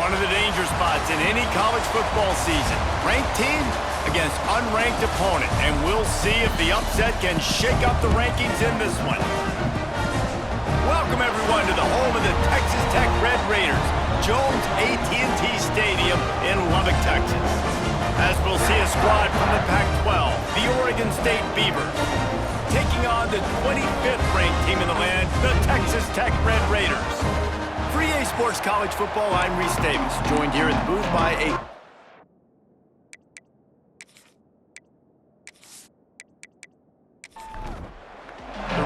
One of the danger spots in any college football season. Ranked team against unranked opponent, and we'll see if the upset can shake up the rankings in this one. Welcome everyone to the home of the Texas Tech Red Raiders, Jones AT&T Stadium in Lubbock, Texas. As we'll see a squad from the Pac-12, the Oregon State Beavers, taking on the 25th ranked team in the land, the Texas Tech Red Raiders. For EA Sports College Football, I'm Reese Davis, joined here at the booth by the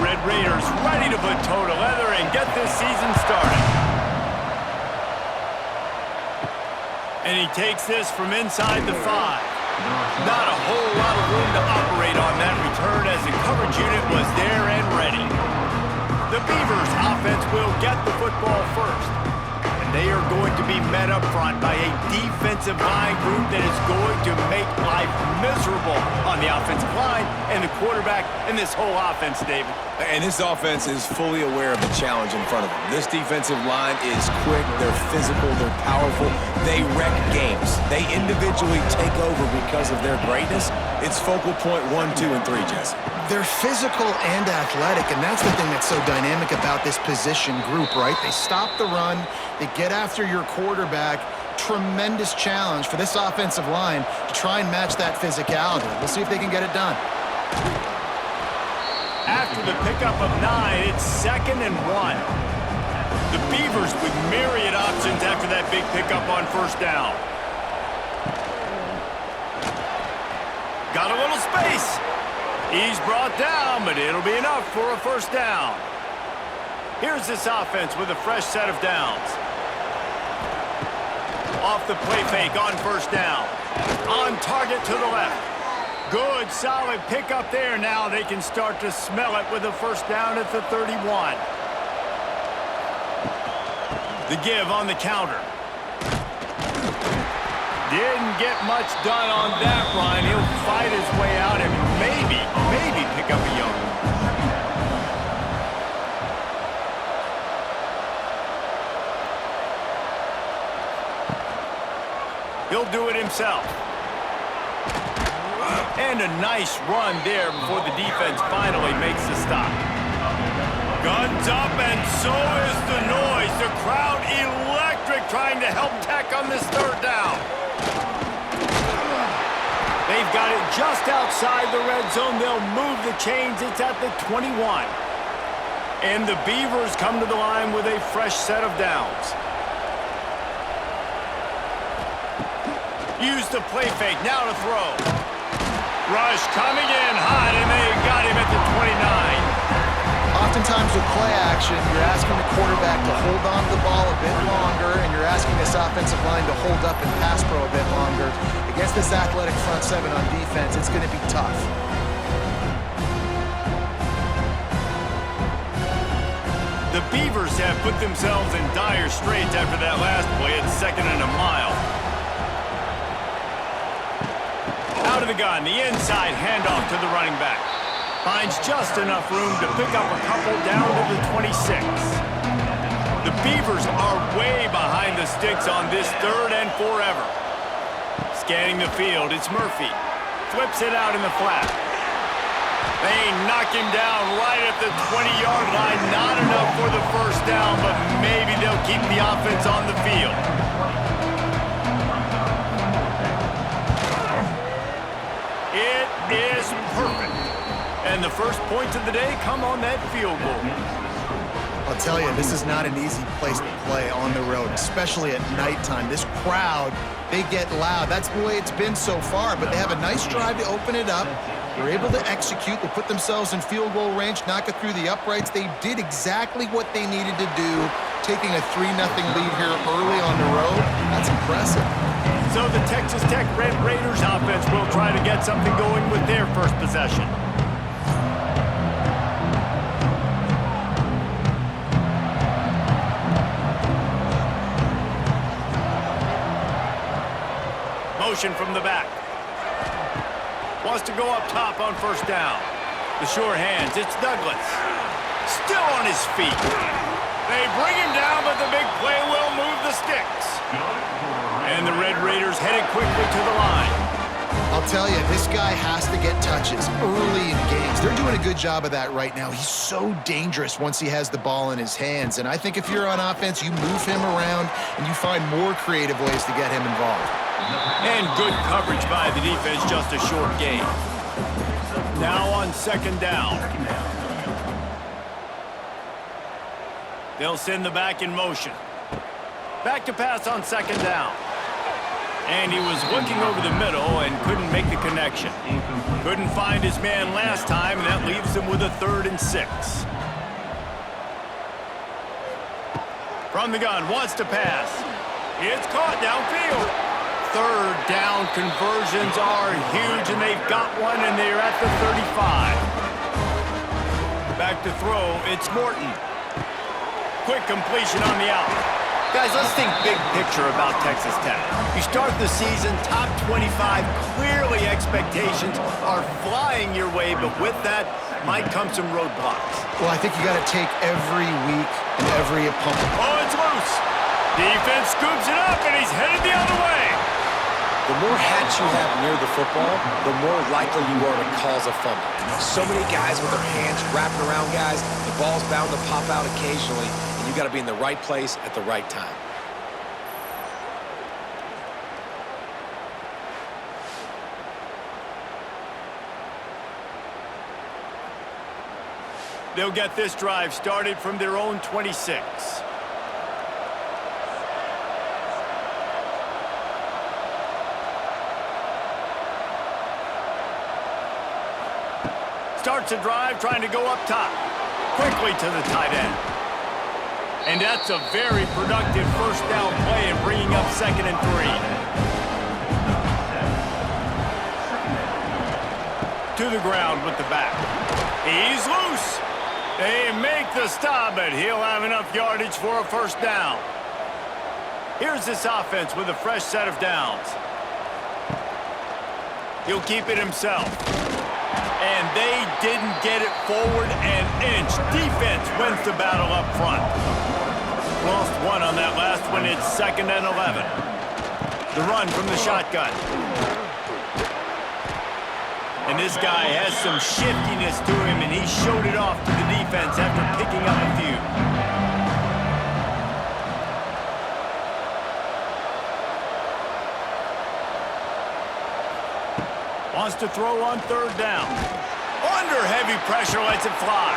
Red Raiders ready to put toe to leather and get this season started. And he takes this from inside the 5. Not a whole lot of room to operate on that return as the coverage unit was there and ready. The Beavers offense will get the football first. And they are going to be met up front by a defensive line group that is going to make life miserable on the offensive line and the quarterback and this whole offense, David. And this offense is fully aware of the challenge in front of them. This defensive line is quick, they're physical, they're powerful, they wreck games. They individually take over because of their greatness. It's focal point 1, 2, and 3, Jesse. They're physical and athletic, and that's the thing that's so dynamic about this position group, right? They stop the run, they get after your quarterback. Tremendous challenge for this offensive line to try and match that physicality. We'll see if they can get it done. After the pickup of 9, it's 2nd and 1. The Beavers with myriad options after that big pickup on first down. Got a little space. He's brought down, but it'll be enough for a first down. Here's this offense with a fresh set of downs. Off the play fake on first down. On target to the left. Good, solid pickup there. Now they can start to smell it with a first down at the 31. The give on the counter. Didn't get much done on that run. He'll fight his way out and maybe pick up a young. He'll do it himself. And a nice run there before the defense finally makes the stop. Guns up, and so is the noise. The crowd electric trying to help Tech on this third down. They've got it just outside the red zone. They'll move the chains. It's at the 21. And the Beavers come to the line with a fresh set of downs. Use the play fake, now to throw. Rush coming in hot, and they got him at the 29. Oftentimes with play action, you're asking the quarterback to hold on to the ball a bit longer, and you're asking this offensive line to hold up and pass pro a bit longer. Against this athletic front 7 on defense, it's going to be tough. The Beavers have put themselves in dire straits after that last play at 2nd and a mile. Out of the gun, the inside handoff to the running back. Finds just enough room to pick up a couple down to the 26. The Beavers are way behind the sticks on this 3rd and forever. Scanning the field, it's Murphy. Flips it out in the flat. They knock him down right at the 20-yard line. Not enough for the first down, but maybe they'll keep the offense on the field. It is perfect. And the first points of the day come on that field goal. I'll tell you, this is not an easy place to play on the road, especially at nighttime. This crowd, they get loud. That's the way it's been so far, but they have a nice drive to open it up. They're able to execute. They put themselves in field goal range, knock it through the uprights. They did exactly what they needed to do, taking a 3-0 lead here early on the road. That's impressive. So the Texas Tech Red Raiders offense will try to get something going with their first possession. Motion from the back. Wants to go up top on first down. The sure hands, it's Douglas. Still on his feet. They bring him down, but the big play will move the sticks. And the Red Raiders headed quickly to the line. I'll tell you, this guy has to get touches early in games. They're doing a good job of that right now. He's so dangerous once he has the ball in his hands. And I think if you're on offense, you move him around and you find more creative ways to get him involved. And good coverage by the defense, just a short gain. Now on second down. They'll send the back in motion. Back to pass on second down. And he was looking over the middle and couldn't make the connection. Couldn't find his man last time, and that leaves him with a 3rd and 6. From the gun, wants to pass. It's caught downfield. 3rd down conversions are huge, and they've got one, and they're at the 35. Back to throw, it's Morton. Quick completion on the out. Guys, let's think big picture about Texas Tech. You start the season top 25. Clearly expectations are flying your way, but with that might come some roadblocks. Well, I think you got to take every week and every opponent. Oh, it's loose. Defense scoops it up, and he's headed the other way. The more hats you have near the football, the more likely you are to cause a fumble. So many guys with their hands wrapping around guys, the ball's bound to pop out occasionally, and you got to be in the right place at the right time. They'll get this drive started from their own 26. Starts a drive trying to go up top. Quickly to the tight end. And that's a very productive first down play and bringing up 2nd and 3. To the ground with the back. He's loose. They make the stop, but he'll have enough yardage for a first down. Here's this offense with a fresh set of downs. He'll keep it himself. And they didn't get it forward an inch. Defense wins the battle up front. Lost one on that last one. It's 2nd and 11. The run from the shotgun. And this guy has some shiftiness to him, and he showed it off to the defense after picking up a few. Wants to throw on 3rd down. Under heavy pressure, lets it fly.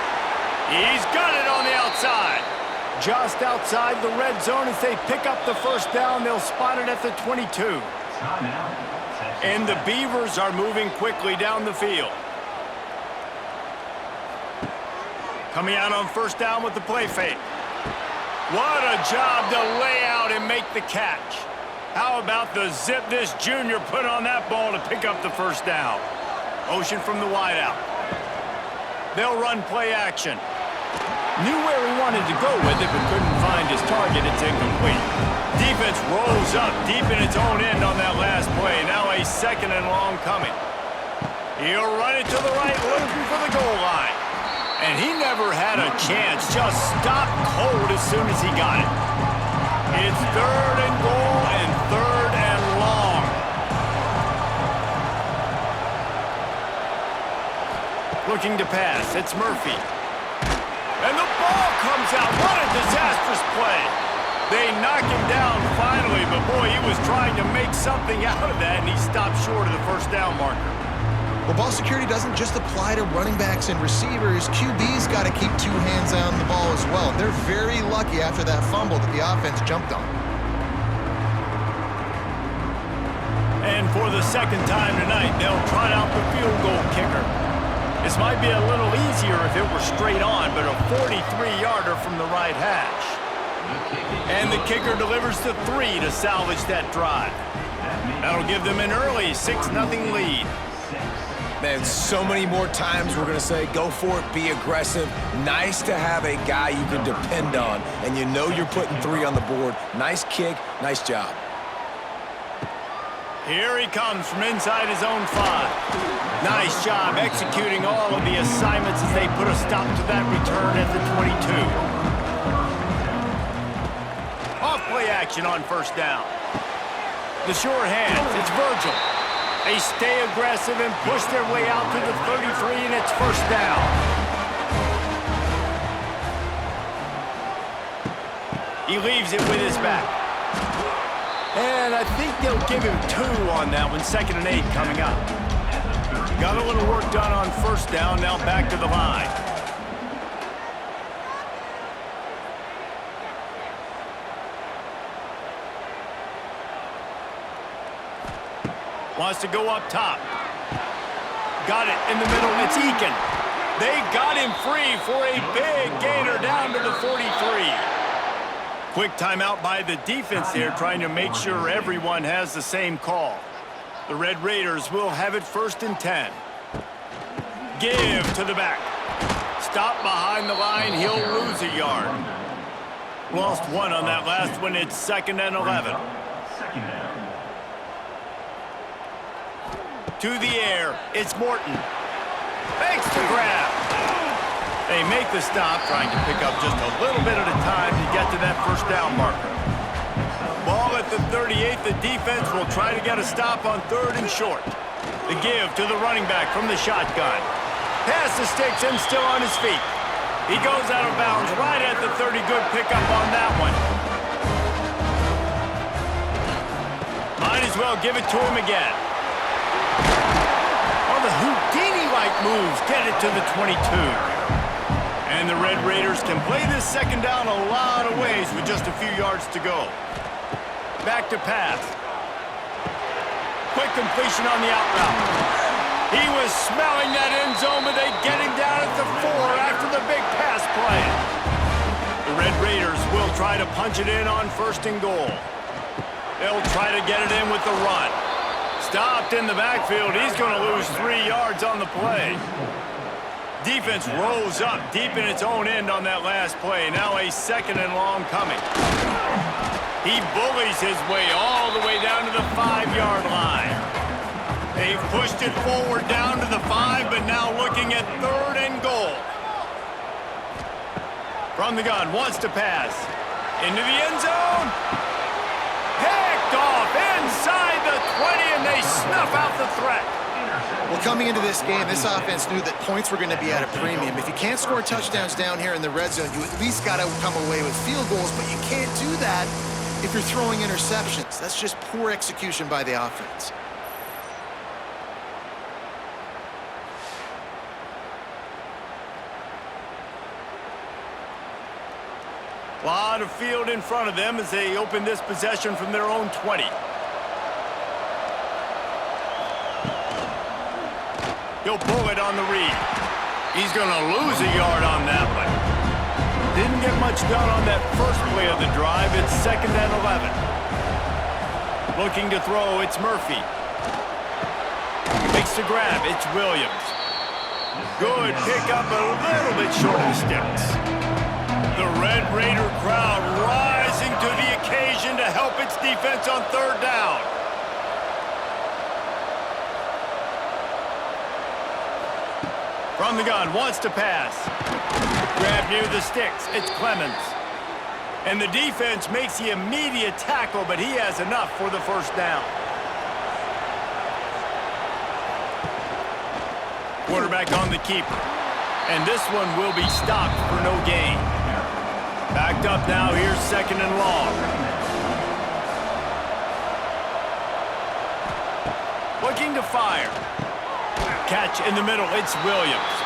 He's got it on the outside. Just outside the red zone as they pick up the first down. They'll spot it at the 22. And the Beavers are moving quickly down the field. Coming out on first down with the play fake. What a job to lay out and make the catch. How about the zip this junior put on that ball to pick up the first down? Motion from the wideout. They'll run play action. Knew where he wanted to go with it, but couldn't find his target. It's incomplete. Defense rolls up deep in its own end on that last play. Now a 2nd and long coming. He'll run it to the right, looking for the goal line. And he never had a chance. Just stopped cold as soon as he got it. It's 3rd and goal and 3rd and long. Looking to pass. It's Murphy. And the ball comes out. What a disastrous play. They knock him down finally, but boy, he was trying to make something out of that, and he stopped short of the first down marker. Well, ball security doesn't just apply to running backs and receivers. QB's got to keep 2 hands on the ball as well. They're very lucky after that fumble that the offense jumped on. And for the 2nd time tonight, they'll trot out the field goal kicker. This might be a little easier if it were straight on, but a 43-yarder from the right hash. And the kicker delivers the 3 to salvage that drive. That'll give them an early 6-0 lead. Man, so many more times we're going to say, go for it, be aggressive. Nice to have a guy you can depend on, and you know you're putting 3 on the board. Nice kick, nice job. Here he comes from inside his own 5. Nice job executing all of the assignments as they put a stop to that return at the 22. Off play action. action on first down. The sure hands, it's Virgil. They stay aggressive and push their way out to the 33, and it's first down. He leaves it with his back. And I think they'll give him 2 on that one, 2nd and 8 coming up. Got a little work done on first down, now back to the line. Wants to go up top. Got it in the middle. It's Ncaa. They got him free for a big gainer down to the 43. Quick timeout by the defense there, trying to make sure everyone has the same call. The Red Raiders will have it 1st and 10. Give to the back. Stop behind the line. He'll lose a yard. Lost 1 on that last one. It's 2nd and 11. To the air, it's Morton. Makes the grab. They make the stop, trying to pick up just a little bit at a time to get to that first down marker. Ball at the 38, the defense will try to get a stop on 3rd and short. The give to the running back from the shotgun. Pass the sticks and still on his feet. He goes out of bounds right at the 30. Good pickup on that one. Might as well give it to him again. The Houdini-like moves get it to the 22. And the Red Raiders can play this 2nd down a lot of ways with just a few yards to go. Back to pass. Quick completion on the out route. He was smelling that end zone, but they get him down at the 4 after the big pass play. The Red Raiders will try to punch it in on 1st and goal. They'll try to get it in with the run. Stopped in the backfield. He's going to lose 3 yards on the play. Defense rolls up deep in its own end on that last play. Now a 2nd and long coming. He bullies his way all the way down to the 5-yard line. They've pushed it forward down to the 5, but now looking at 3rd and goal. From the gun, wants to pass. Into the end zone. Picked off inside the 20, and they snuff out the threat. Well, coming into this game, this offense knew that points were going to be at a premium. If you can't score touchdowns down here in the red zone, you at least got to come away with field goals, but you can't do that if you're throwing interceptions. That's just poor execution by the offense. A lot of field in front of them as they open this possession from their own 20. He'll pull it on the read. He's going to lose a yard on that one. Didn't get much done on that first play of the drive. It's 2nd and 11. Looking to throw, it's Murphy. Makes the grab, it's Williams. Good pickup, a little bit short of the sticks. The Red Raider crowd rising to the occasion to help its defense on 3rd down. From the gun, wants to pass. Grab near the sticks, it's Clemens. And the defense makes the immediate tackle, but he has enough for the first down. Quarterback on the keeper. And this one will be stopped for no gain. Backed up now, here's 2nd and long. Looking to fire. Catch in the middle, it's Williams.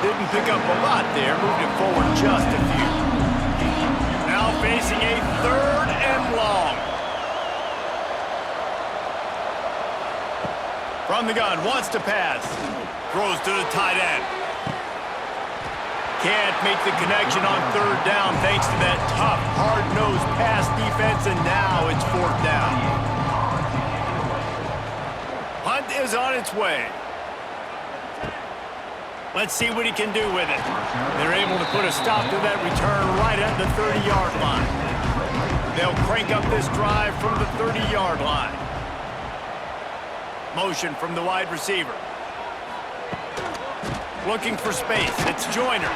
Didn't pick up a lot there, moved it forward just a few. Now facing a 3rd and long. From the gun, wants to pass. Throws to the tight end. Can't make the connection on 3rd down thanks to that tough, hard-nosed pass defense, and now it's 4th down. Hunt is on its way. Let's see what he can do with it. They're able to put a stop to that return right at the 30-yard line. They'll crank up this drive from the 30-yard line. Motion from the wide receiver. Looking for space. It's Joyner.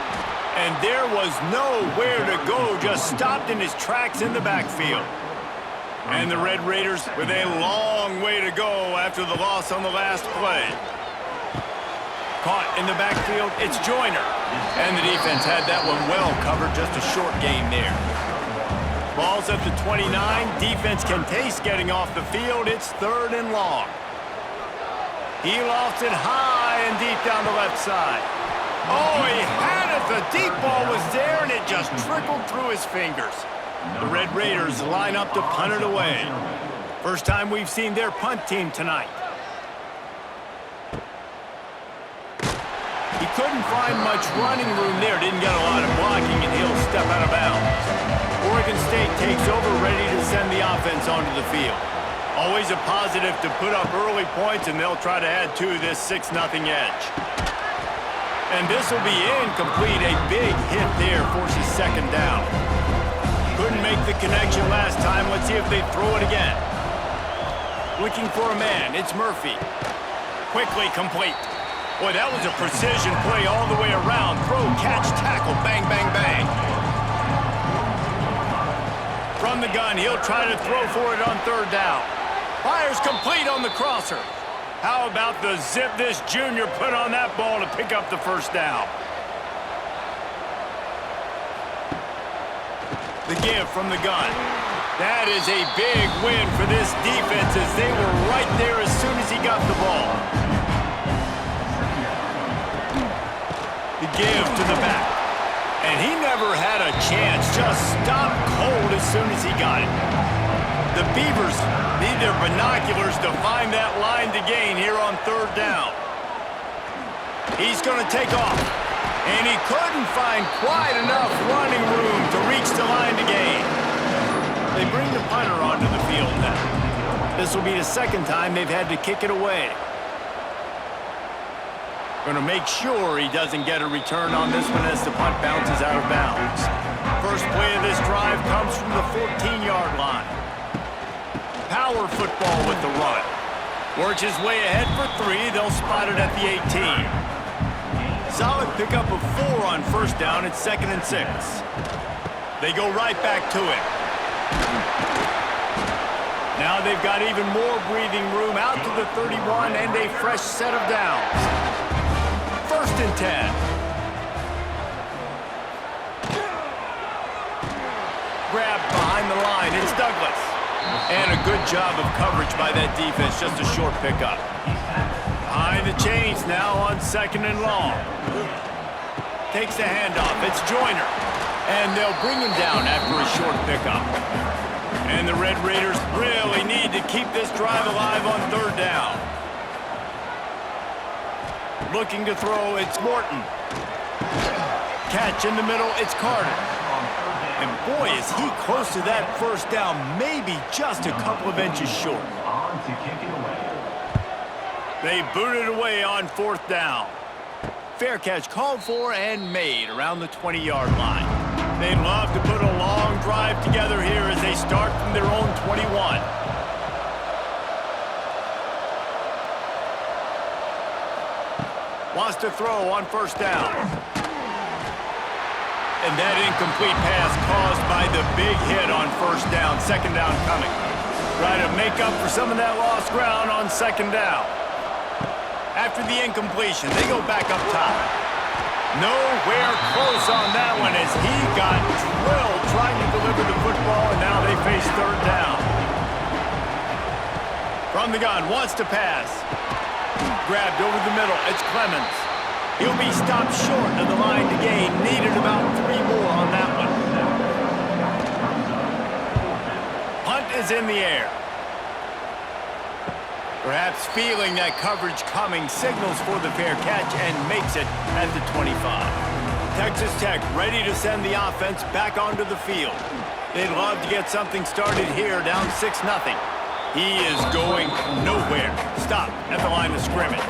And there was nowhere to go, just stopped in his tracks in the backfield. And the Red Raiders with a long way to go after the loss on the last play. Caught in the backfield, it's Joyner. And the defense had that one well covered, just a short gain there. Ball's at the 29. Defense can taste getting off the field. It's 3rd and long. He lofts it high and deep down the left side. Oh, he had it. The deep ball was there, and it just trickled through his fingers. The Red Raiders line up to punt it away. First time we've seen their punt team tonight. He couldn't find much running room there. Didn't get a lot of blocking, and he'll step out of bounds. Oregon State takes over, ready to send the offense onto the field. Always a positive to put up early points, and they'll try to add to this 6-0 edge. And this will be incomplete. A big hit there forces 2nd down. Couldn't make the connection last time. Let's see if they throw it again. Looking for a man. It's Murphy. Quickly complete. Boy, that was a precision play all the way around. Throw, catch, tackle, bang, bang, bang. From the gun, he'll try to throw for it on 3rd down. Fires complete on the crosser. How about the zip this junior put on that ball to pick up the 1st down? The give from the gun. That is a big win for this defense as they were right there as soon as he got the ball. The give to the back. And he never had a chance. Just stopped cold as soon as he got it. The Beavers need their binoculars to find that line to gain here on 3rd down. He's going to take off. And he couldn't find quite enough running room to reach the line to gain. They bring the punter onto the field now. This will be the 2nd time they've had to kick it away. Going to make sure he doesn't get a return on this one as the punt bounces out of bounds. First play of this drive comes from the 14-yard line. Power football with the run. Works his way ahead for 3. They'll spot it at the 18. Solid pickup of 4 on 1st down. It's 2nd and 6. They go right back to it. Now they've got even more breathing room out to the 31 and a fresh set of downs. 1st and 10. Grabbed behind the line. It's Douglas. And a good job of coverage by that defense. Just a short pickup. Behind the chains now on 2nd and long. Takes the handoff. It's Joyner. And they'll bring him down after a short pickup. And the Red Raiders really need to keep this drive alive on 3rd down. Looking to throw, it's Morton. Catch in the middle, it's Carter. And boy, is he close to that 1st down, maybe just a couple of inches short. They boot it away on 4th down. Fair catch called for and made around the 20-yard line. They'd love to put a long drive together here as they start from their own 21. Wants to throw on 1st down. And that incomplete pass caused by the big hit on 1st down. 2nd down coming. Try to make up for some of that lost ground on 2nd down. After the incompletion, they go back up top. Nowhere close on that one as he got drilled trying to deliver the football, and now they face 3rd down. From the gun, wants to pass. Grabbed over the middle, it's Clemens. He'll be stopped short of the line to gain. Needed about 3 more on that one. Punt is in the air. Perhaps feeling that coverage coming, signals for the fair catch and makes it at the 25. Texas Tech ready to send the offense back onto the field. They'd love to get something started here, down 6-0. He is going nowhere. Stop at the line of scrimmage.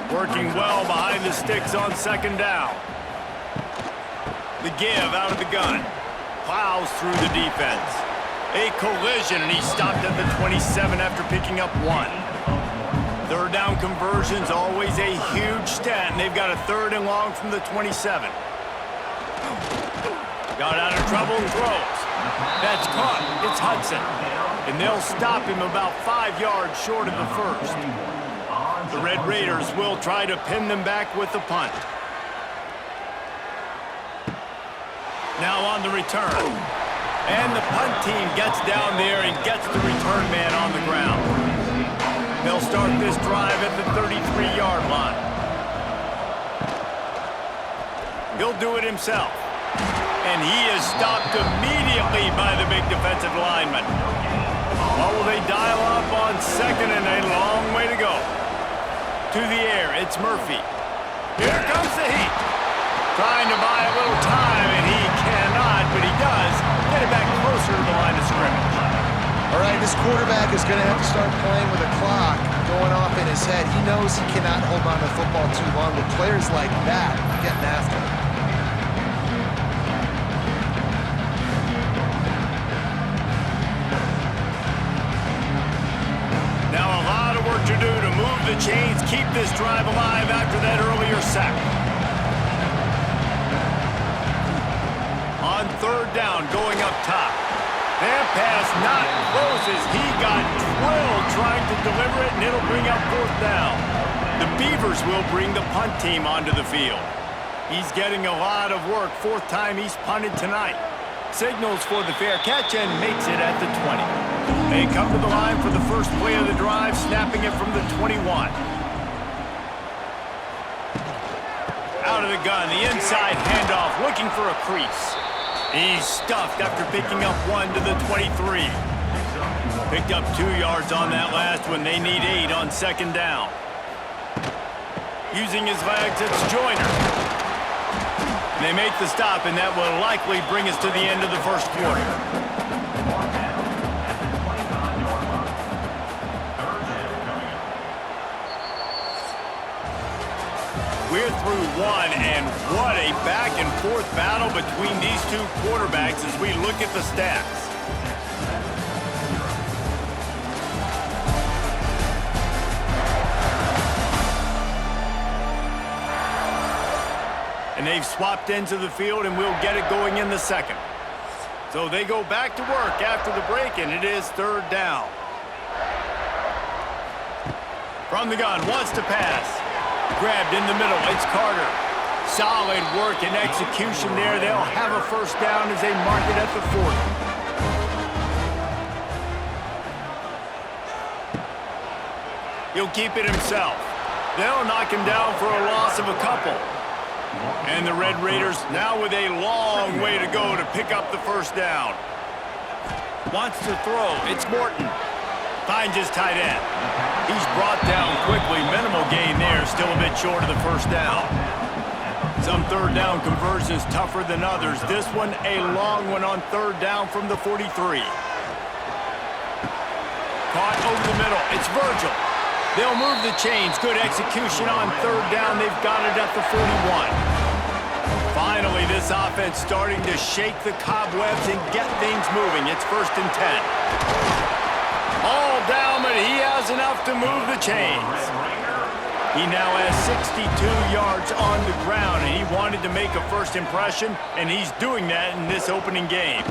Working well behind the sticks on 2nd down. The give out of the gun. Plows through the defense. A collision, and he stopped at the 27 after picking up 1. 3rd down conversion's always a huge stat, and they've got a 3rd and long from the 27. Got out of trouble and throws. That's caught. It's Hudson. And they'll stop him about 5 yards short of the first. The Red Raiders will try to pin them back with the punt. Now on the return. And the punt team gets down there and gets the return man on the ground. They'll start this drive at the 33-yard line. He'll do it himself. And he is stopped immediately by the big defensive lineman. What will they dial up on second and a long way to go? To the air, it's Murphy. Here comes the heat. Trying to buy a little time, and he cannot, but he does get it back closer to the line of scrimmage. All right, this quarterback is going to have to start playing with a clock going off in his head. He knows he cannot hold on to the football too long, but players like that are getting after him. Now a lot of work to do to move the chains, keep this drive alive after that earlier sack. On third down, going up top. That pass not closes. He got drilled trying to deliver it, and it'll bring up fourth down. The Beavers will bring the punt team onto the field. He's getting a lot of work. Fourth time he's punted tonight. Signals for the fair catch and makes it at the 20. They come to the line for the first play of the drive, snapping it from the 21. Out of the gun, the inside handoff, looking for a crease. He's stuffed after picking up one to the 23. Picked up 2 yards on that last one. They need 8 on second down. Using his legs, it's Joyner. They make the stop, and that will likely bring us to the end of the first quarter. We're through one, and what a back-and-forth battle between these two quarterbacks as we look at the stats. And they've swapped ends of the field, and we'll get it going in the second. So they go back to work after the break, and it is third down. From the gun, wants to pass. Grabbed in the middle, it's Carter. Solid work and execution there. They'll have a first down as they mark it at the 40. He'll keep it himself. They'll knock him down for a loss of a couple. And the Red Raiders now with a long way to go to pick up the first down. Wants to throw, it's Morton. Finds his tight end. He's brought down quickly. Minimal gain there, still a bit short of the first down. Some third down conversions tougher than others. This one a long one on third down from the 43. Caught over the middle. It's Virgil. They'll move the chains. Good execution on third down. They've got it at the 41. Finally, this offense starting to shake the cobwebs and get things moving. It's first and 10. All down, but he has enough to move the chains. He now has 62 yards on the ground, and he wanted to make a first impression, and he's doing that in this opening game.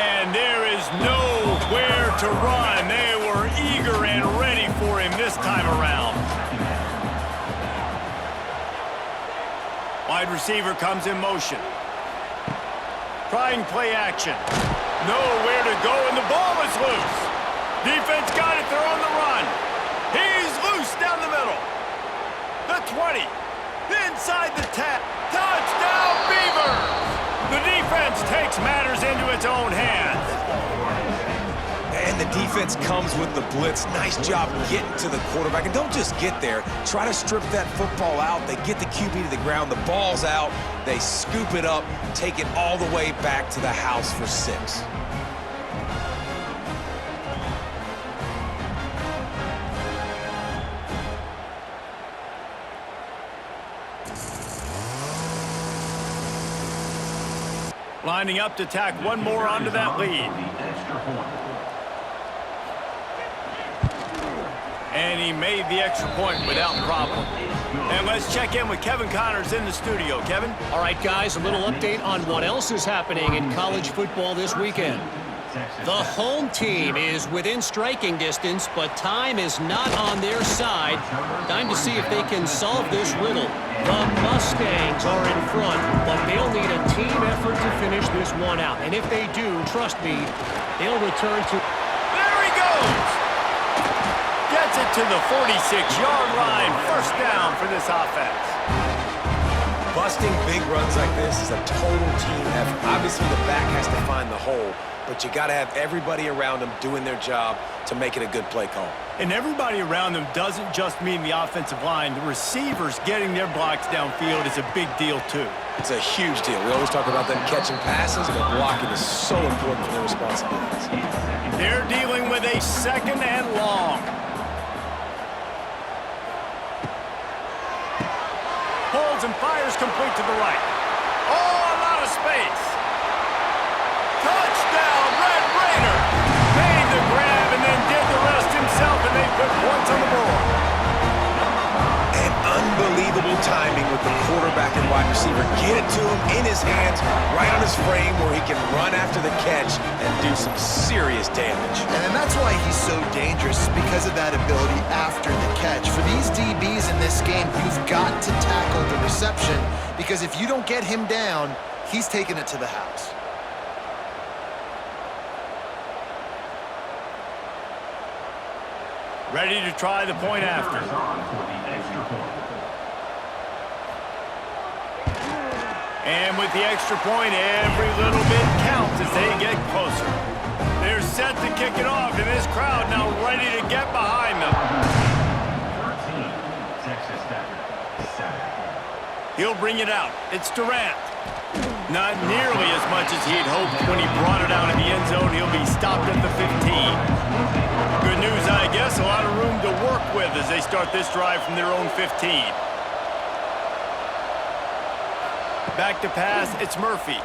And there is nowhere to run. They were eager and ready for him this time around. Wide receiver comes in motion. Trying play action. Nowhere to go, and the ball is loose. Defense got it. They're on the run. He's loose down the middle. The 20. Inside the 10. Touchdown, Beavers! The defense takes matters into its own hands. And the defense comes with the blitz. Nice job getting to the quarterback. And don't just get there. Try to strip that football out. They get the QB to the ground. The ball's out. They scoop it up, take it all the way back to the house for 6. Lining up to tack one more onto that lead. And he made the extra point without problem. And let's check in with Kevin Connors in the studio. Kevin? All right, guys, a little update on what else is happening in college football this weekend. The home team is within striking distance, but time is not on their side. Time to see if they can solve this riddle. The Mustangs are in front, but they'll need a team effort to finish this one out. And if they do, trust me, they'll return to... There he goes! Gets it to the 46-yard line. First down for this offense. Busting big runs like this is a total team effort. Obviously, the back has to find the hole, but you got to have everybody around them doing their job to make it a good play call. And everybody around them doesn't just mean the offensive line. The receivers getting their blocks downfield is a big deal, too. It's a huge deal. We always talk about them catching passes, and blocking is so important for their responsibilities. They're dealing with a second and long. Pulls and fires complete to the right. Oh, a lot of space. Touchdown, Red Raider. Made the grab and then did the rest himself, and they put points on the board. And unbelievable timing with the quarterback and wide receiver. Get it to him in his hands, right on his frame where he can run after the catch and do some serious damage. And that's why he's so dangerous, because of that ability after the catch. For these DBs in this game, you've got to tackle the reception, because if you don't get him down, he's taking it to the house. Ready to try the point after. And with the extra point, every little bit counts as they get closer. They're set to kick it off, and this crowd now ready to get behind them. He'll bring it out. It's Durant. Not nearly as much as he had hoped when he brought it out in the end zone. He'll be stopped at the 15. Good news, I guess. A lot of room to work with as they start this drive from their own 15. Back to pass, it's Murphy.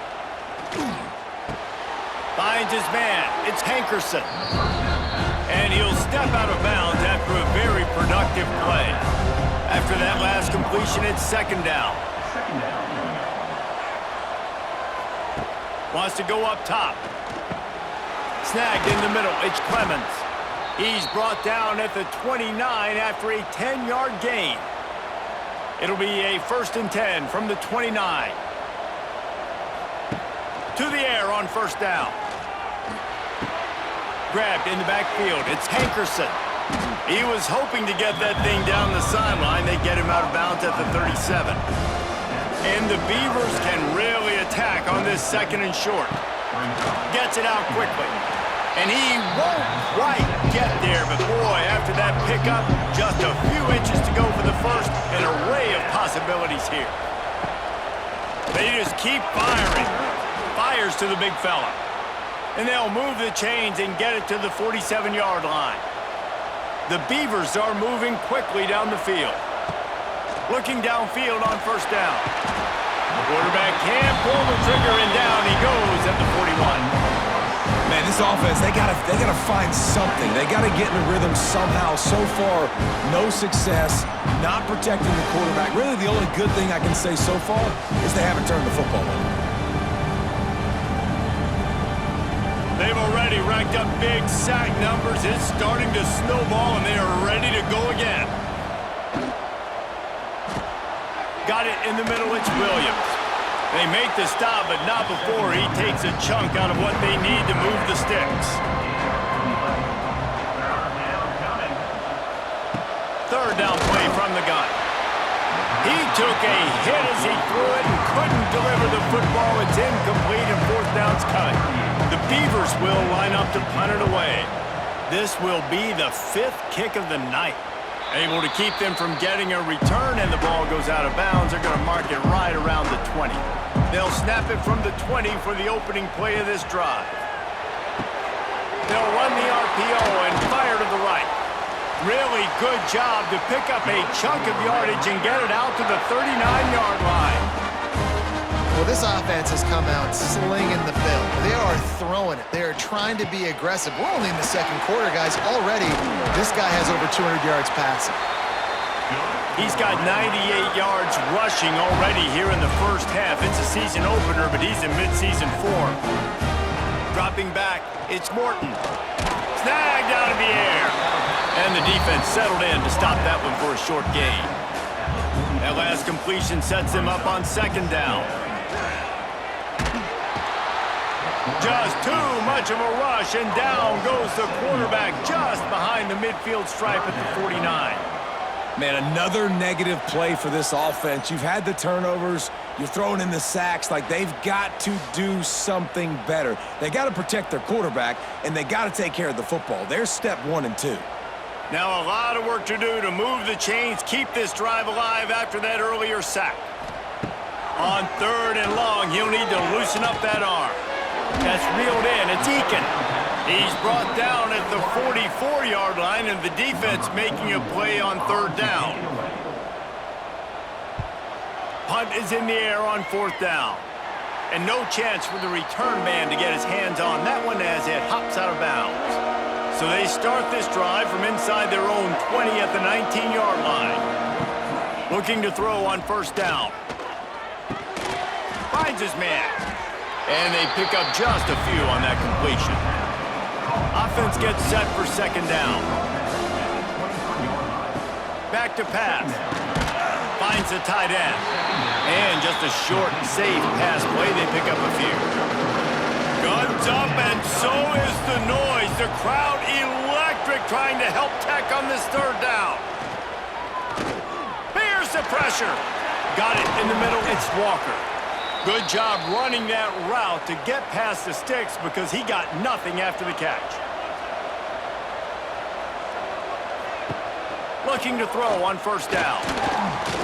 Finds his man, it's Hankerson. And he'll step out of bounds after a very productive play. After that last completion, it's second down. Wants to go up top. Snagged in the middle, it's Clemens. He's brought down at the 29 after a 10-yard gain. It'll be a 1st and 10 from the 29. To the air on first down. Grabbed in the backfield. It's Hankerson. He was hoping to get that thing down the sideline. They get him out of bounds at the 37. And the Beavers can really attack on this second and short. Gets it out quickly. And he won't quite get there, but boy, after that pickup, just a few inches to go for the first. An array of possibilities here. They just keep firing. Fires to the big fella. And they'll move the chains and get it to the 47-yard line. The Beavers are moving quickly down the field. Looking downfield on first down. The quarterback can't pull the trigger, and down he goes at the 41. Man, this offense, they gotta find something. They gotta get in a rhythm somehow. So far, no success, not protecting the quarterback. Really, the only good thing I can say so far is they haven't turned the football over. They've already racked up big sack numbers. It's starting to snowball, and they are ready to go again. Got it in the middle, it's Williams. They make the stop, but not before he takes a chunk out of what they need to move the sticks. Third down play from the gun. He took a hit as he threw it and couldn't deliver the football. It's incomplete and fourth down's cut. The Beavers will line up to punt it away. This will be the 5th kick of the night. Able to keep them from getting a return, and the ball goes out of bounds. They're going to mark it right around the 20. They'll snap it from the 20 for the opening play of this drive. They'll run the RPO and fire to the right. Really good job to pick up a chunk of yardage and get it out to the 39-yard line. Well, this offense has come out slinging the bill. They are throwing it. They are trying to be aggressive. We're only in the second quarter, guys. Already, this guy has over 200 yards passing. He's got 98 yards rushing already here in the first half. It's a season opener, but he's in midseason form. Dropping back, it's Morton. Snagged out of the air. And the defense settled in to stop that one for a short gain. That last completion sets him up on second down. Just too much of a rush, and down goes the quarterback just behind the midfield stripe at the 49. Man, another negative play for this offense. You've had the turnovers. You're throwing in the sacks. Like, they've got to do something better. They got to protect their quarterback, and they got to take care of the football. There's step 1 and 2. Now a lot of work to do to move the chains, keep this drive alive after that earlier sack. On 3rd and long, he'll need to loosen up that arm. That's reeled in. It's Ncaa. He's brought down at the 44-yard line, and the defense making a play on 3rd down. Punt is in the air on 4th down. And no chance for the return man to get his hands on that one as it hops out of bounds. So they start this drive from inside their own 20 at the 19-yard line. Looking to throw on 1st down. Finds his man. And they pick up just a few on that completion. Offense gets set for 2nd down. Back to pass. Finds the tight end. And just a short, safe pass play. They pick up a few. Guns up, and so is the noise. The crowd electric, trying to help Tech on this 3rd down. Here's the pressure. Got it in the middle. It's Walker. Good job running that route to get past the sticks because he got nothing after the catch. Looking to throw on 1st down.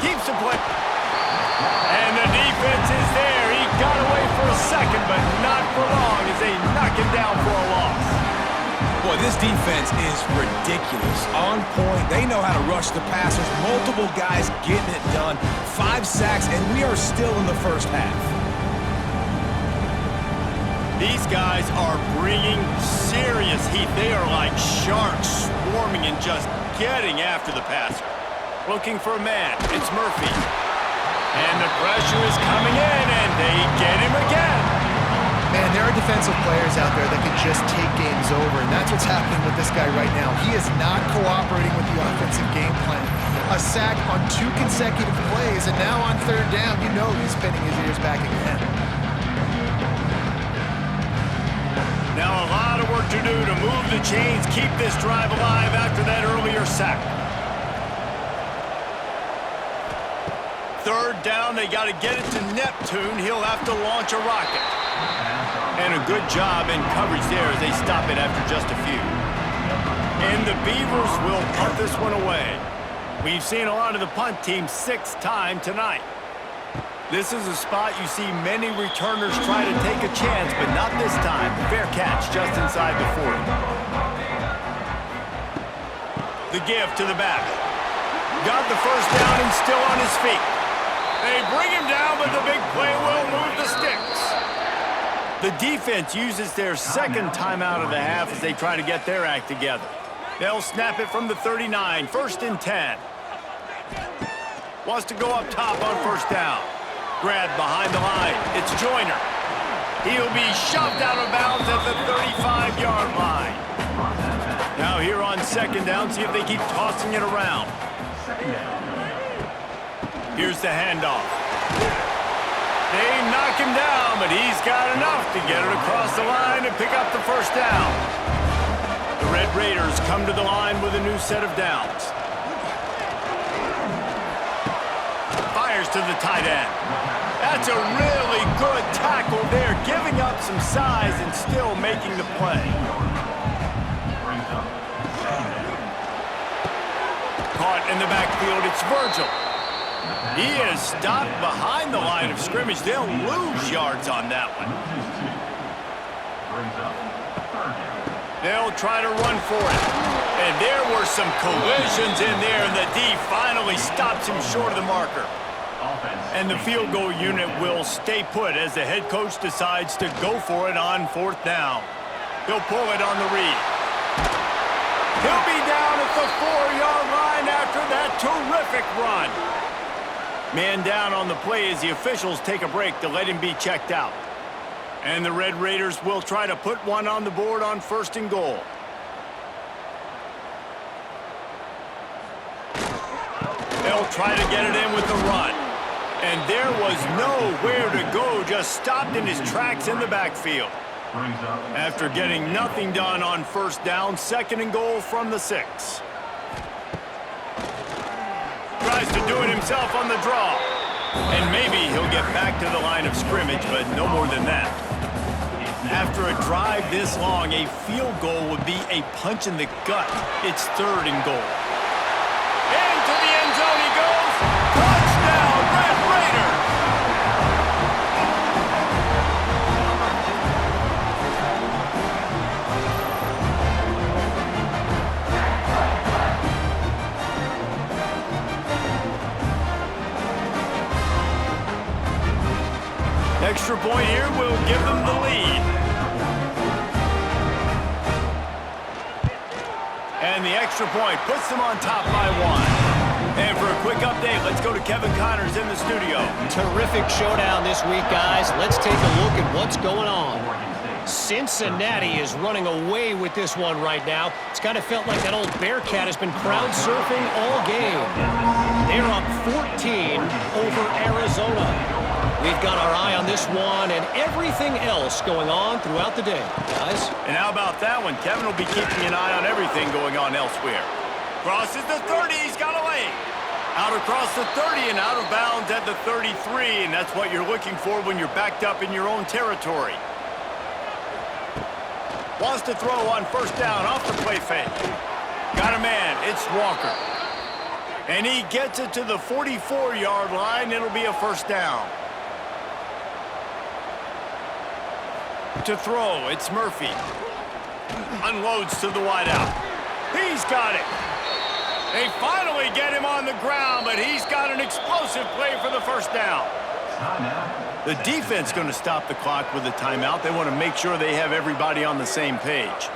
Keeps the play. And the defense is there. He got away for a second, but not for long as they knock him down for a loss. Boy, this defense is ridiculous. On point. They know how to rush the passers. Multiple guys getting it done. 5 sacks, and we are still in the first half. These guys are bringing serious heat. They are like sharks swarming and just getting after the passer. Looking for a man. It's Murphy. And the pressure is coming in, and they get him again. Man, there are defensive players out there that can just take games over, and that's what's happening with this guy right now. He is not cooperating with the offensive game plan. A sack on 2 consecutive plays, and now on 3rd down, you know he's spinning his ears back again. Now a lot of work to do to move the chains, keep this drive alive after that earlier sack. 3rd down, they got to get it to Neptune. He'll have to launch a rocket. And a good job in coverage there as they stop it after just a few. And the Beavers will punt this one away. We've seen a lot of the punt team 6 times tonight. This is a spot you see many returners try to take a chance, but not this time. Fair catch just inside the 40. The give to the back. Got the 1st down and still on his feet. They bring him down, but the big play will move the sticks. The defense uses their 2nd timeout of the half as they try to get their act together. They'll snap it from the 39, 1st and 10. Wants to go up top on 1st down. Grabbed behind the line. It's Joyner. He'll be shoved out of bounds at the 35-yard line. Now here on 2nd down, see if they keep tossing it around. Here's the handoff. They knock him down, but he's got enough to get it across the line and pick up the 1st down. The Red Raiders come to the line with a new set of downs. Fires to the tight end. That's a really good tackle there, giving up some size and still making the play. Caught in the backfield, it's Virgil. He is stopped behind the line of scrimmage. They'll lose yards on that one. They'll try to run for it. And there were some collisions in there, and the D finally stops him short of the marker. And the field goal unit will stay put as the head coach decides to go for it on 4th down. He'll pull it on the read. He'll be down at the 4-yard line after that terrific run. Man down on the play as the officials take a break to let him be checked out. And the Red Raiders will try to put one on the board on 1st and goal. They'll try to get it in with the run. And there was nowhere to go, just stopped in his tracks in the backfield. After getting nothing done on 1st down, 2nd and goal from the 6. Tries to do it himself on the draw. And maybe he'll get back to the line of scrimmage, but no more than that. After a drive this long, a field goal would be a punch in the gut. It's 3rd and goal. Into the end zone he goes. Touchdown, Red Raiders! Extra point here will give them the lead. And the extra point puts them on top by 1. And for a quick update, let's go to Kevin Connors in the studio. Terrific showdown this week, guys. Let's take a look at what's going on. Cincinnati is running away with this one right now. It's kind of felt like that old Bearcat has been crowd surfing all game. They're up 14 over Arizona. We've got our eye on this one and everything else going on throughout the day, guys. And how about that one? Kevin will be keeping an eye on everything going on elsewhere. Crosses the 30, he's got a lane. Out across the 30 and out of bounds at the 33, and that's what you're looking for when you're backed up in your own territory. Wants to throw on 1st down off the play fake. Got a man, it's Walker. And he gets it to the 44-yard line. It'll be a 1st down. To throw, it's Murphy. Unloads to the wideout. He's got it. They finally get him on the ground, but he's got an explosive play for the 1st down. The defense going to stop the clock with a timeout. They want to make sure they have everybody on the same page.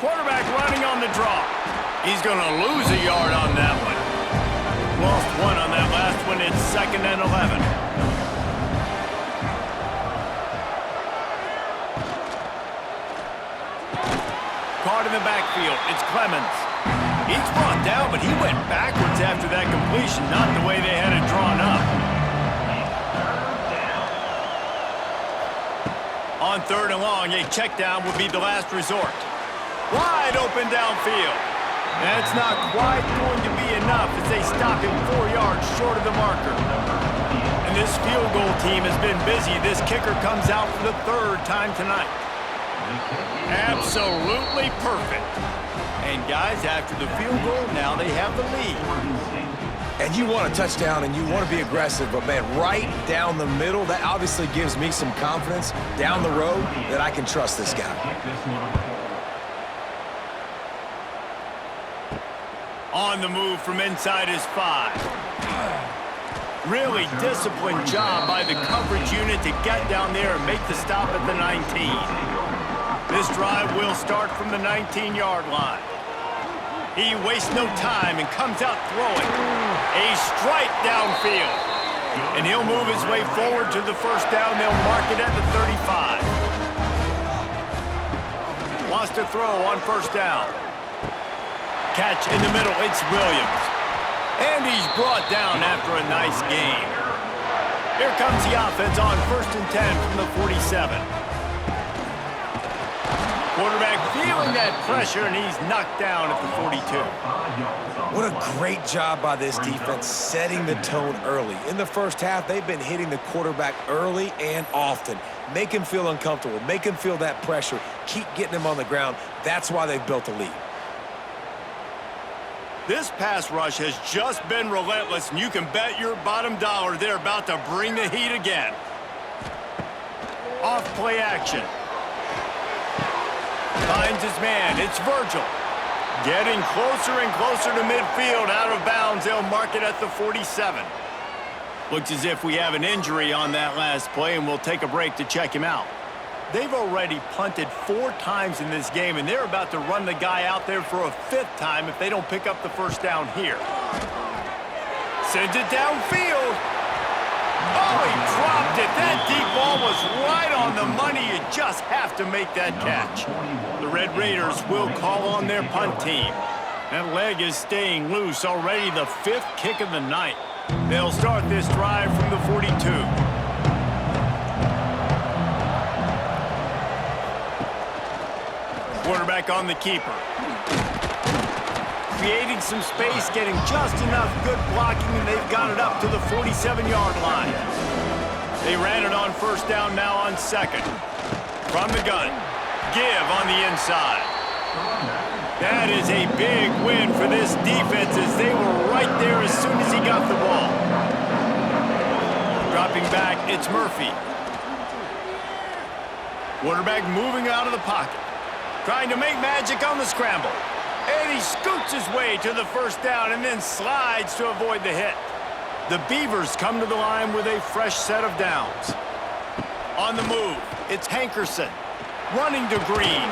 Quarterback running on the draw. He's going to lose a yard on that one. Lost 1 on that last one. It's 2nd and 11. Caught in the backfield. It's Clemens. He's brought down, but he went backwards after that completion, not the way they had it drawn up. On 3rd and long, a check down would be the last resort. Wide open downfield. That's not quite going to be enough as they stop him 4 yards short of the marker. And this field goal team has been busy. This kicker comes out for the 3rd time tonight. Absolutely perfect. And guys, after the field goal, now they have the lead. And you want a touchdown and you want to be aggressive, but man, right down the middle, that obviously gives me some confidence down the road that I can trust this guy. On the move from inside his 5. Really disciplined job by the coverage unit to get down there and make the stop at the 19. This drive will start from the 19-yard line. He wastes no time and comes out throwing. A strike downfield. And he'll move his way forward to the 1st down. They'll mark it at the 35. Wants to throw on 1st down. Catch in the middle, it's Williams. And he's brought down after a nice gain. Here comes the offense on 1st and 10 from the 47. Quarterback feeling that pressure, and he's knocked down at the 42. What a great job by this defense setting the tone early. In the 1st half, they've been hitting the quarterback early and often. Make him feel uncomfortable, make him feel that pressure, keep getting him on the ground. That's why they've built a lead. This pass rush has just been relentless, and you can bet your bottom dollar they're about to bring the heat again. Off play action. Finds his man. It's Virgil. Getting closer and closer to midfield. Out of bounds. They'll mark it at the 47. Looks as if we have an injury on that last play, and we'll take a break to check him out. They've already punted 4 times in this game, and they're about to run the guy out there for a 5th time if they don't pick up the first down here. Sends it downfield. Oh, he dropped it. That deep ball was right on the money. You just have to make that catch. The Red Raiders will call on their punt team. That leg is staying loose. Already the 5th kick of the night. They'll start this drive from the 42. Quarterback on the keeper. Creating some space, getting just enough good blocking, and they've got it up to the 47-yard line. They ran it on first down, now on second. From the gun. Give on the inside. That is a big win for this defense as they were right there as soon as he got the ball. Dropping back, it's Murphy. Quarterback moving out of the pocket. Trying to make magic on the scramble. And he scoots his way to the first down and then slides to avoid the hit. The Beavers come to the line with a fresh set of downs. On the move, it's Hankerson. Running to Green.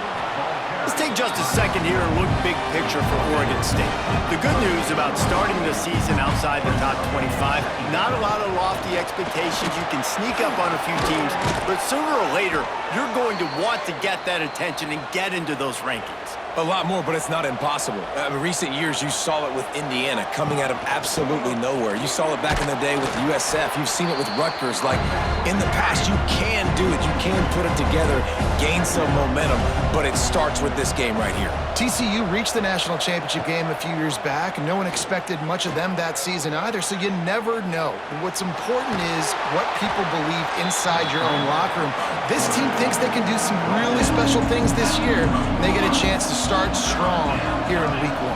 Let's take just a second here and look big picture for Oregon State. The good news about starting the season outside the top 25, not a lot of lofty expectations. You can sneak up on a few teams, but sooner or later, you're going to want to get that attention and get into those rankings. A lot more, but it's not impossible. In recent years, you saw it with Indiana coming out of absolutely nowhere. You saw it back in the day with USF. You've seen it with Rutgers. Like, in the past, you can do it. You can put it together, gain some momentum, but it starts with this game right here. TCU reached the national championship game a few years back, and no one expected much of them that season either, so you never know. What's important is what people believe inside your own locker room. This team thinks they can do some really special things this year, and they get a chance to start strong here in week 1.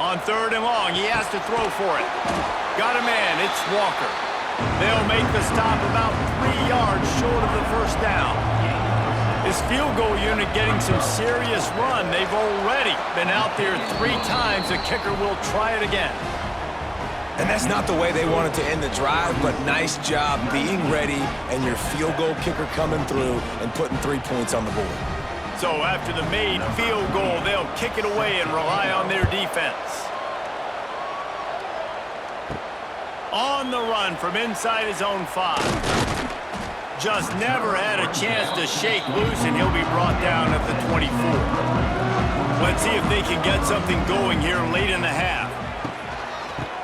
On 3rd and long, he has to throw for it. Got a man, it's Walker. They'll make the stop about 3 yards short of the first down. This field goal unit getting some serious run. They've already been out there 3 times. The kicker will try it again. And that's not the way they wanted to end the drive, but nice job being ready and your field goal kicker coming through and putting 3 points on the board. So after the made field goal, they'll kick it away and rely on their defense. On the run from inside his own 5. Just never had a chance to shake loose, and he'll be brought down at the 24. Let's see if they can get something going here late in the half.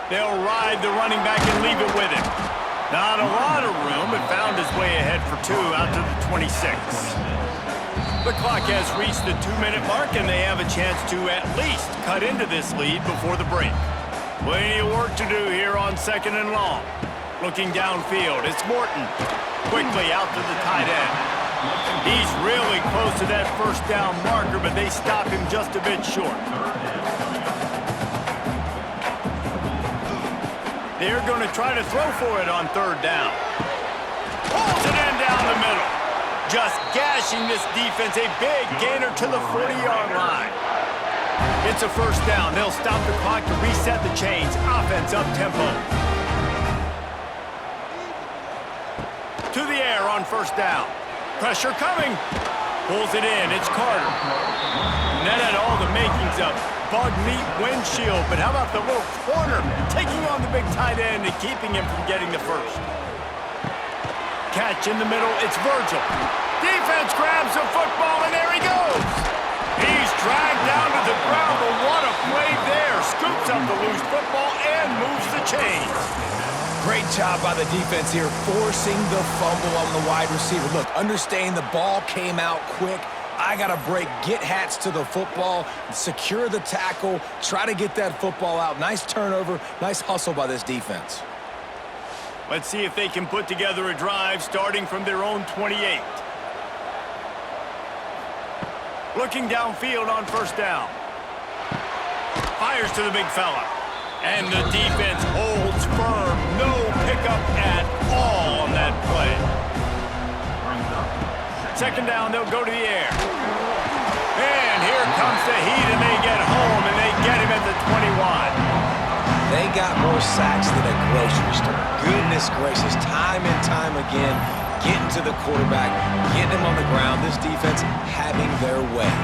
They'll ride the running back and leave it with him. Not a lot of room, but found his way ahead for 2 out to the 26. The clock has reached the 2-minute mark, and they have a chance to at least cut into this lead before the break. Plenty of work to do here on 2nd and long. Looking downfield, it's Morton. Quickly out to the tight end. He's really close to that first down marker, but they stop him just a bit short. They're going to try to throw for it on 3rd down. Pulls it in down the middle. Just gashing this defense, a big gainer to the 40-yard line. It's a first down. They'll stop the clock to reset the chains. Offense up-tempo. To the air on first down. Pressure coming. Pulls it in. It's Carter. And that had all the makings of bug meat windshield, but how about the little corner taking on the big tight end and keeping him from getting the first? Catch in the middle. It's Virgil. Defense grabs the football, and there he goes. He's dragged down to the ground, but what a play there. Scoops up the loose football and moves the chains. Great job by the defense here, forcing the fumble on the wide receiver. Look, understand the ball came out quick. I got to break, get hats to the football, secure the tackle, try to get that football out. Nice turnover, nice hustle by this defense. Let's see if they can put together a drive starting from their own 28. Looking downfield on first down. Fires to the big fella. And the defense holds firm. No pickup at all on that play. 2nd down, they'll go to the air. And here comes the heat, and they get home, and they get him at the 21. They got more sacks than a grocery store. Goodness gracious, time and time again, getting to the quarterback, getting him on the ground. This defense having their way.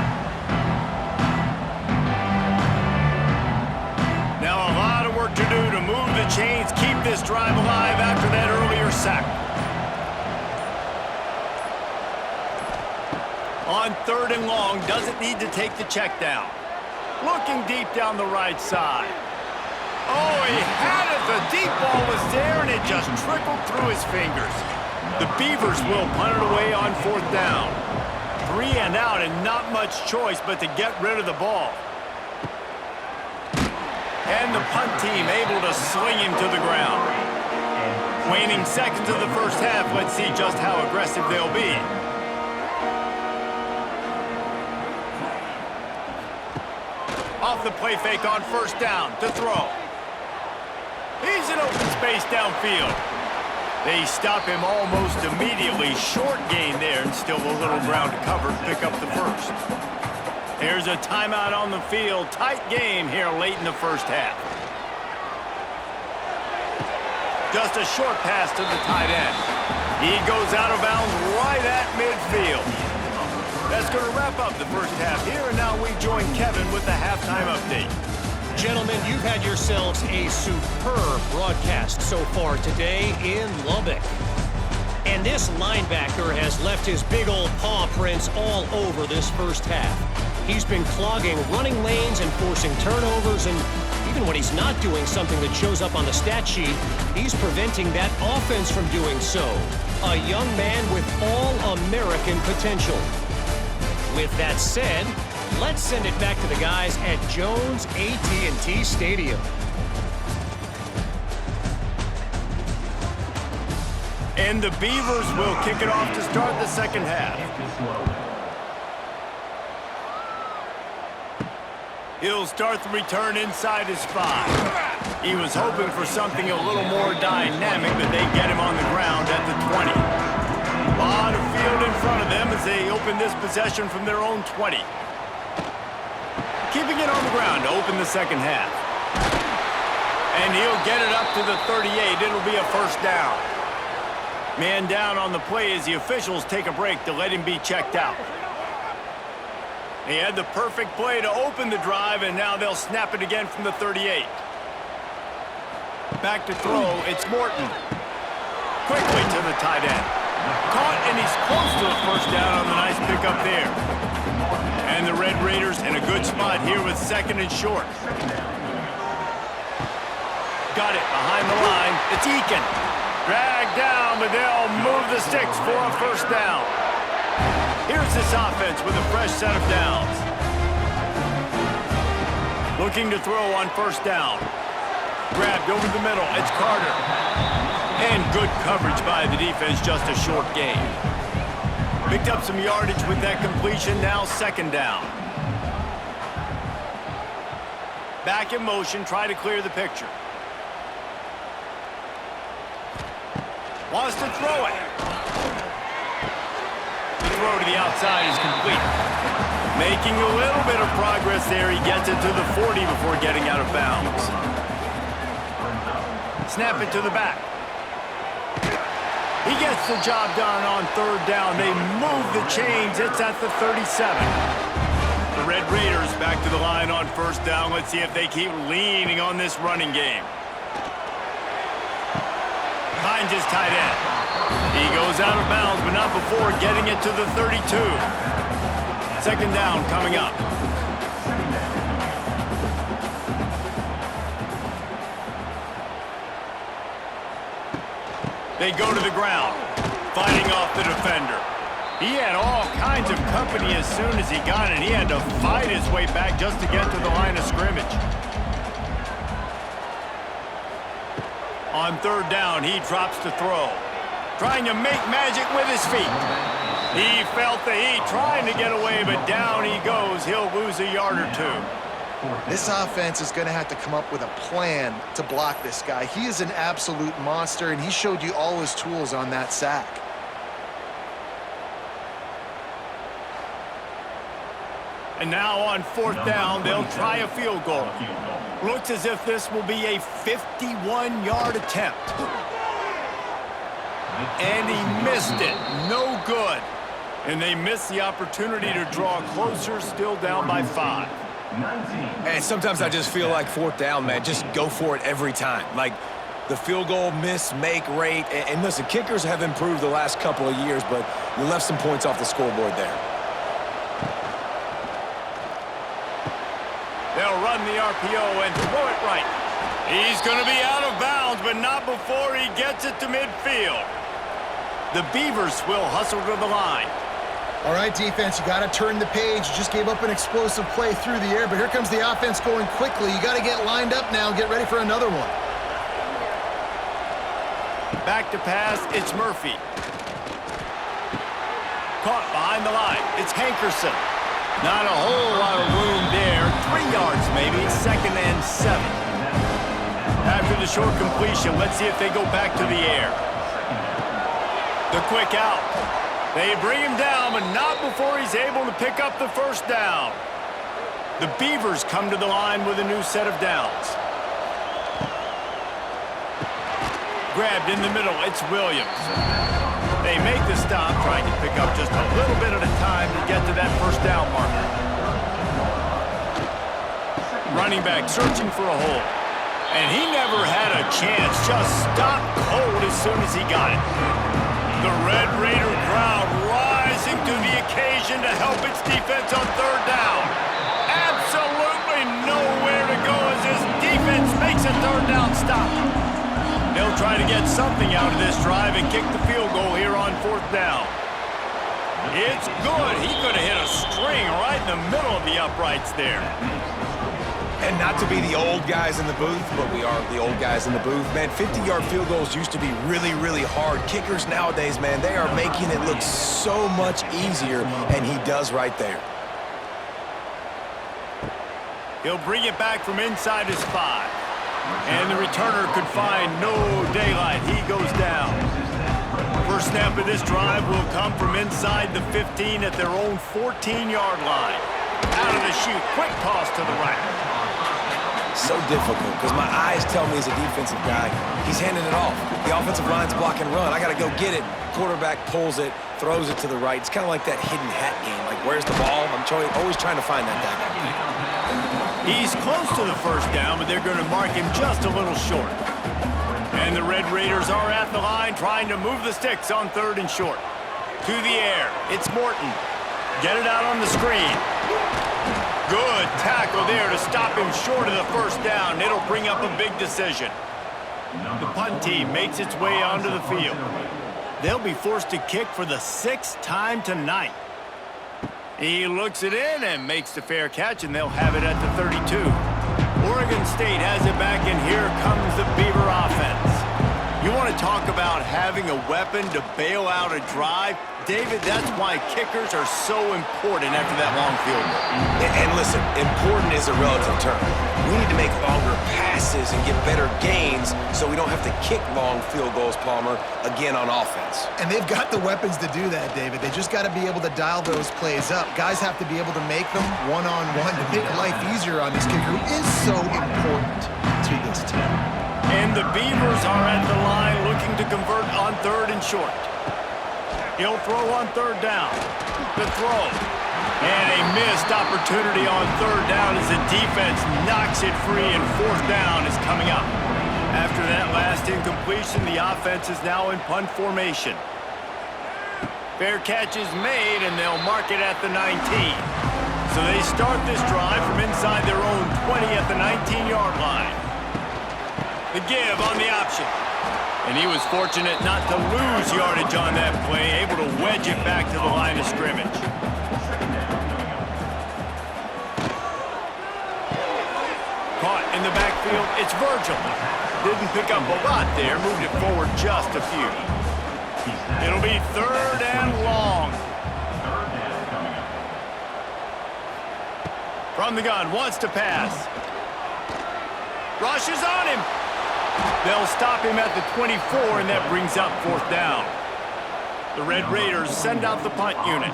Now a lot of work to do to move the chains, keep this drive alive after that earlier sack. On 3rd and long, doesn't need to take the check down. Looking deep down the right side. Oh, he had it. The deep ball was there, and it just trickled through his fingers. The Beavers will punt it away on 4th down. 3 and out, and not much choice but to get rid of the ball. And the punt team able to swing him to the ground. Waning seconds of the first half, let's see just how aggressive they'll be. Off the play fake on 1st down to throw. He's in open space downfield. They stop him almost immediately. Short gain there, and still a little ground to cover to pick up the first. There's a timeout on the field. Tight game here late in the first half. Just a short pass to the tight end. He goes out of bounds right at midfield. That's going to wrap up the first half here, and now we join Kevin with the halftime update. Gentlemen, you've had yourselves a superb broadcast so far today in Lubbock. And this linebacker has left his big old paw prints all over this first half. He's been clogging running lanes and forcing turnovers, and even when he's not doing something that shows up on the stat sheet, he's preventing that offense from doing so. A young man with all-American potential. With that said, let's send it back to the guys at Jones AT&T Stadium. And the Beavers will kick it off to start the second half. He'll start the return inside his 5. He was hoping for something a little more dynamic, but they get him on the ground at the 20. A lot of field in front of them as they open this possession from their own 20. Keeping it on the ground to open the second half. And he'll get it up to the 38. It'll be a first down. Man down on the play as the officials take a break to let him be checked out. He had the perfect play to open the drive, and now they'll snap it again from the 38. Back to throw, it's Morton. Quickly to the tight end. Caught, and he's close to a first down on the nice pickup there. And the Red Raiders in a good spot here with 2nd and short. Got it behind the line. It's Eakin. Dragged down, but they'll move the sticks for a first down. Here's this offense with a fresh set of downs. Looking to throw on 1st down. Grabbed over the middle. It's Carter. And good coverage by the defense, just a short gain. Picked up some yardage with that completion, now 2nd down. Back in motion, try to clear the picture. Wants to throw it. The throw to the outside is complete. Making a little bit of progress there. He gets it to the 40 before getting out of bounds. Snap it to the back. He gets the job done on 3rd down. They move the chains. It's at the 37. The Red Raiders back to the line on 1st down. Let's see if they keep leaning on this running game. Finds his tight end. He goes out of bounds, but not before getting it to the 32. 2nd down coming up. They go to the ground, fighting off the defender. He had all kinds of company as soon as he got it. He had to fight his way back just to get to the line of scrimmage. On 3rd down, he drops to throw. Trying to make magic with his feet. He felt the heat, trying to get away, but down he goes. He'll lose a yard or 2. This offense is going to have to come up with a plan to block this guy. He is an absolute monster, and he showed you all his tools on that sack. And now on 4th down, they'll try a field goal. Looks as if this will be a 51-yard attempt. And he missed it. No good. And they missed the opportunity to draw closer, still down by 5. And sometimes I just feel like 4th down, man, just go for it every time. Like the field goal miss-make rate. And listen, kickers have improved the last couple of years, but you left some points off the scoreboard there. They'll run the RPO and throw it right. He's going to be out of bounds, but not before he gets it to midfield. The Beavers will hustle to the line. All right, defense, you got to turn the page. You just gave up an explosive play through the air, but here comes the offense going quickly. You got to get lined up now and get ready for another one. Back to pass, it's Murphy. Caught behind the line, it's Hankerson. Not a whole lot of room there. 3 yards maybe, 2nd and 7. After the short completion, let's see if they go back to the air. The quick out. They bring him down, but not before he's able to pick up the 1st down. The Beavers come to the line with a new set of downs. Grabbed in the middle, it's Williams. They make the stop, trying to pick up just a little bit at a time to get to that 1st down marker. Running back searching for a hole. And he never had a chance, just stopped cold as soon as he got it. The Red Raider crowd rising to the occasion to help its defense on 3rd down. Absolutely nowhere to go as this defense makes a 3rd down stop. They'll try to get something out of this drive and kick the field goal here on 4th down. It's good. He could have hit a string right in the middle of the uprights there. And not to be the old guys in the booth, but we are the old guys in the booth. Man, 50-yard field goals used to be really, really hard. Kickers nowadays, man, they are making it look so much easier, and he does right there. He'll bring it back from inside his 5. And the returner could find no daylight. He goes down. First snap of this drive will come from inside the 15 at their own 14-yard line. Out of the chute, quick toss to the right. So difficult because my eyes tell me as a defensive guy, he's handing it off. The offensive line's block and run. I got to go get it. Quarterback pulls it, throws it to the right. It's kind of like that hidden hat game. Like, where's the ball? I'm always trying to find that guy. He's close to the 1st down, but they're going to mark him just a little short. And the Red Raiders are at the line trying to move the sticks on 3rd and short. To the air. It's Morton. Get it out on the screen. Good tackle there to stop him short of the 1st down. It'll bring up a big decision. The punt team makes its way onto the field. They'll be forced to kick for the 6th time tonight. He looks it in and makes the fair catch, and they'll have it at the 32. Oregon State has it back, and here comes the Beaver offense. You want to talk about having a weapon to bail out a drive? David, that's why kickers are so important after that long field goal. And listen, important is a relative term. We need to make longer passes and get better gains so we don't have to kick long field goals, Palmer, again on offense. And they've got the weapons to do that, David. They just got to be able to dial those plays up. Guys have to be able to make them one-on-one to make life easier on this kicker, who is so important to this team. And the Beavers are at the line looking to convert on 3rd and short. He'll throw on 3rd down. The throw. And a missed opportunity on 3rd down as the defense knocks it free, and 4th down is coming up. After that last incompletion, the offense is now in punt formation. Fair catch is made, and they'll mark it at the 19. So they start this drive from inside their own 20 at the 19-yard line. The give on the option. And he was fortunate not to lose yardage on that play, able to wedge it back to the line of scrimmage. Caught in the backfield, it's Virgil. Didn't pick up a lot there, moved it forward just a few. It'll be 3rd and long. From the gun, wants to pass. Rushes on him. They'll stop him at the 24, and that brings up 4th down. The Red Raiders send out the punt unit.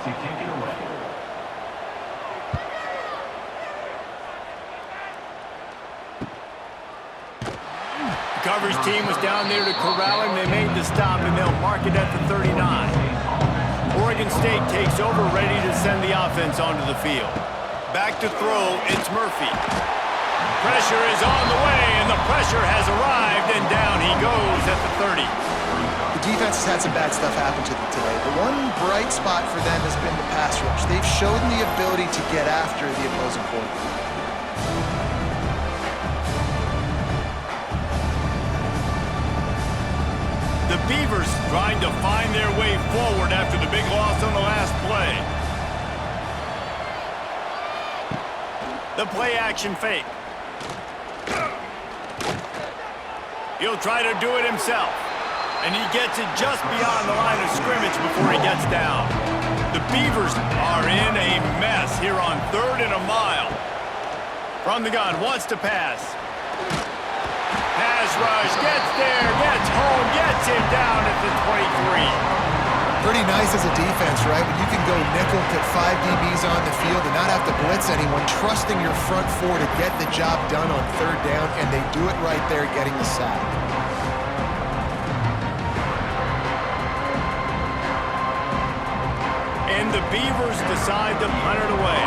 coverage team was down there to corral him. They made the stop, and they'll mark it at the 39. Oregon State takes over, ready to send the offense onto the field. Back to throw, it's Murphy. Pressure is on the way, and the pressure has arrived, and down he goes at the 30. The defense has had some bad stuff happen to them today. The one bright spot for them has been the pass rush. They've shown the ability to get after the opposing quarterback. The Beavers trying to find their way forward after the big loss on the last play. The play action fake. He'll try to do it himself. And he gets it just beyond the line of scrimmage before he gets down. The Beavers are in a mess here on 3rd and a mile. From the gun, wants to pass. Pass rush, gets there, gets home, gets him down at the 23. Pretty nice as a defense, right? When you can go nickel, put 5 DBs on the field and not have to blitz anyone, trusting your front four to get the job done on 3rd down, and they do it right there, getting the sack. And the Beavers decide to punt it away.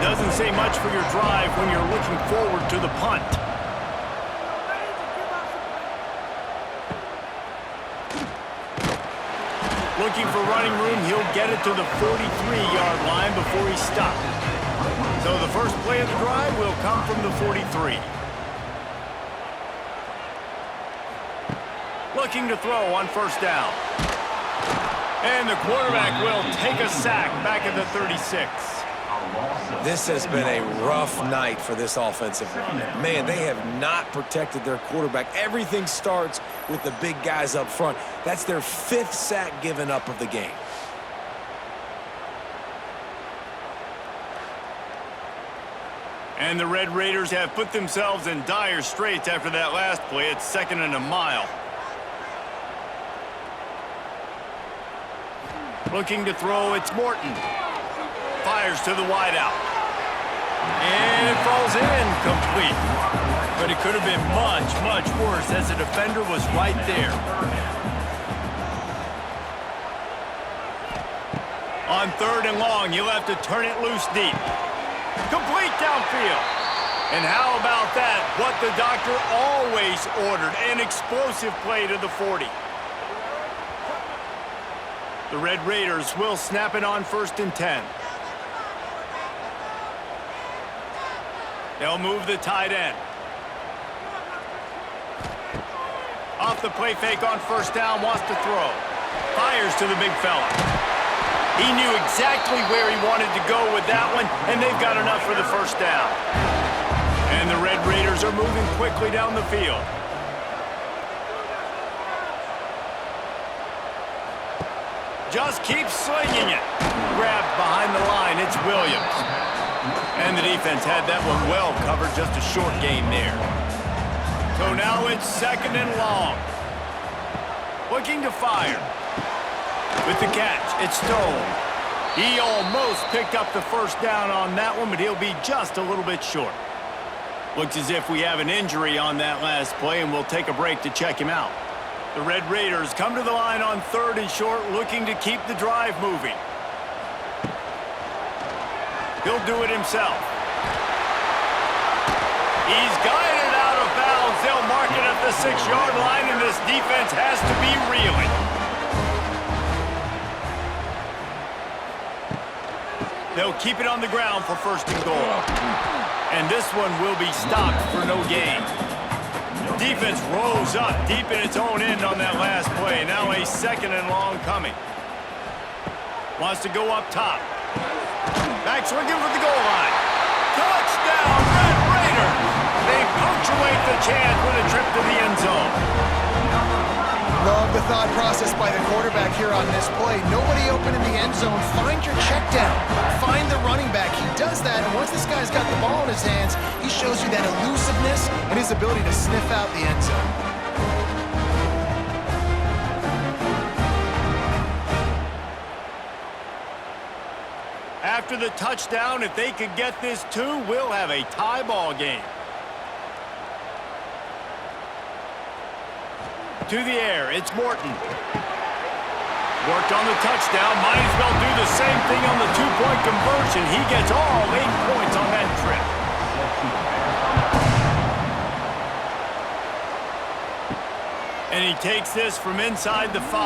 Doesn't say much for your drive when you're looking forward to the punt. Looking for running room, he'll get it to the 43-yard line before he stopped. So the first play of the drive will come from the 43. Looking to throw on 1st down. And the quarterback will take a sack back at the 36. This has been a rough night for this offensive line. Man, they have not protected their quarterback. Everything starts with the big guys up front. That's their 5th sack given up of the game. And the Red Raiders have put themselves in dire straits after that last play. It's 2nd and a mile. Looking to throw, it's Morton. Fires to the wideout. And it falls in, complete. But it could have been much, much worse as the defender was right there. On 3rd and long, you'll have to turn it loose deep. Complete downfield. And how about that? What the doctor always ordered, an explosive play to the 40. The Red Raiders will snap it on 1st and 10. They'll move the tight end. Off the play fake on 1st down, wants to throw. Fires to the big fella. He knew exactly where he wanted to go with that one, and they've got enough for the 1st down. And the Red Raiders are moving quickly down the field. Just keeps slinging it. Grabbed behind the line, it's Williams. And the defense had that one well covered, just a short gain there. So now it's 2nd and long. Looking to fire. With the catch, it's Stone. He almost picked up the 1st down on that one, but he'll be just a little bit short. Looks as if we have an injury on that last play, and we'll take a break to check him out. The Red Raiders come to the line on 3rd and short, looking to keep the drive moving. He'll do it himself. He's guided out of bounds. They'll mark it at the 6-yard line, and this defense has to be reeling. They'll keep it on the ground for 1st and goal. And this one will be stopped for no gain. Defense rolls up deep in its own end on that last play. Now a 2nd and long coming. Wants to go up top. Back swinging for the goal line. Touchdown, Red Raiders! They punctuate the chance with a trip to the end zone. Love the thought process by the quarterback here on this play. Nobody open in the end zone. Find your check down. Find the running back. He does that, and once this guy's got the ball in his hands, he shows you that elusiveness and his ability to sniff out the end zone. After the touchdown, if they could get this too, we'll have a tie ball game. To the air, it's Morton. Worked on the touchdown. Might as well do the same thing on the two-point conversion. He gets all 8 points on that trip. And he takes this from inside the 5.